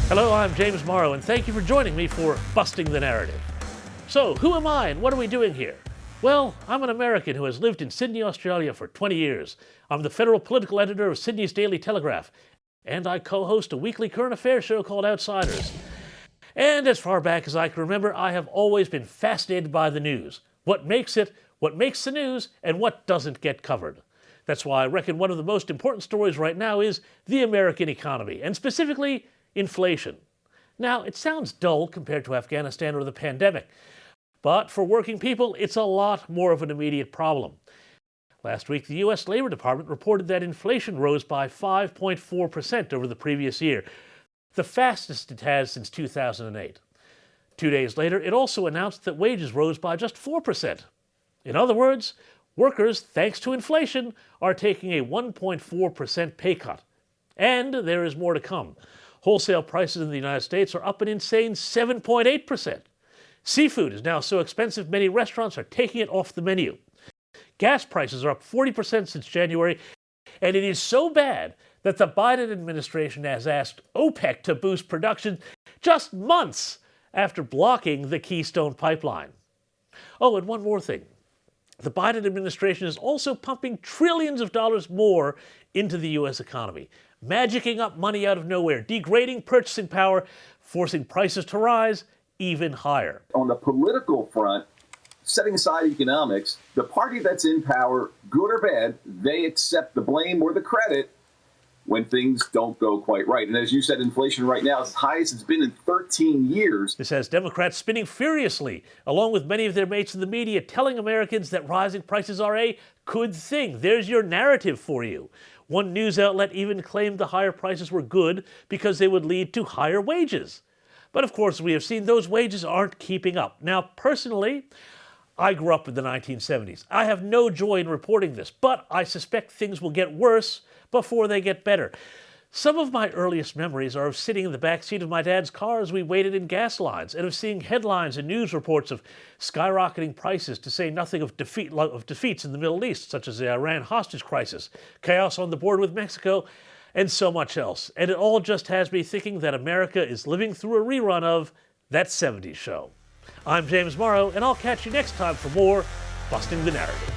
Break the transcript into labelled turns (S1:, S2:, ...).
S1: Hello, I'm James Morrow, and thank you for joining me for Busting the Narrative. So, who am I and what are we doing here? Well, I'm an American who has lived in Sydney, Australia for 20 years. I'm the federal political editor of Sydney's Daily Telegraph, and I co-host a weekly current affairs show called Outsiders. And as far back as I can remember, I have always been fascinated by the news. What makes it, what makes the news, and what doesn't get covered. That's why I reckon one of the most important stories right now is the American economy, and specifically, inflation. Now, it sounds dull compared to Afghanistan or the pandemic, but for working people, it's a lot more of an immediate problem. Last week, the U.S. Labor Department reported that inflation rose by 5.4% over the previous year, the fastest it has since 2008. 2 days later, it also announced that wages rose by just 4%. In other words, workers, thanks to inflation, are taking a 1.4% pay cut. And there is more to come. Wholesale prices in the United States are up an insane 7.8%. Seafood is now so expensive many restaurants are taking it off the menu. Gas prices are up 40% since January, and it is so bad that the Biden administration has asked OPEC to boost production just months after blocking the Keystone Pipeline. Oh, and one more thing. The Biden administration is also pumping trillions of dollars more into the U.S. economy, magicking up money out of nowhere, degrading purchasing power, forcing prices to rise even higher.
S2: On the political front, setting aside economics, the party that's in power, good or bad, they accept the blame or the credit when things don't go quite right. And as you said, inflation right now is as high as it's been in 13 years.
S1: This has Democrats spinning furiously, along with many of their mates in the media, telling Americans that rising prices are a good thing. There's your narrative for you. One news outlet even claimed the higher prices were good because they would lead to higher wages. But of course, we have seen those wages aren't keeping up. Now, personally, I grew up in the 1970s. I have no joy in reporting this, but I suspect things will get worse before they get better. Some of my earliest memories are of sitting in the back seat of my dad's car as we waited in gas lines, and of seeing headlines and news reports of skyrocketing prices, to say nothing of defeats in the Middle East, such as the Iran hostage crisis, chaos on the border with Mexico, and so much else. And it all just has me thinking that America is living through a rerun of That 70s Show. I'm James Morrow, and I'll catch you next time for more Busting the Narrative.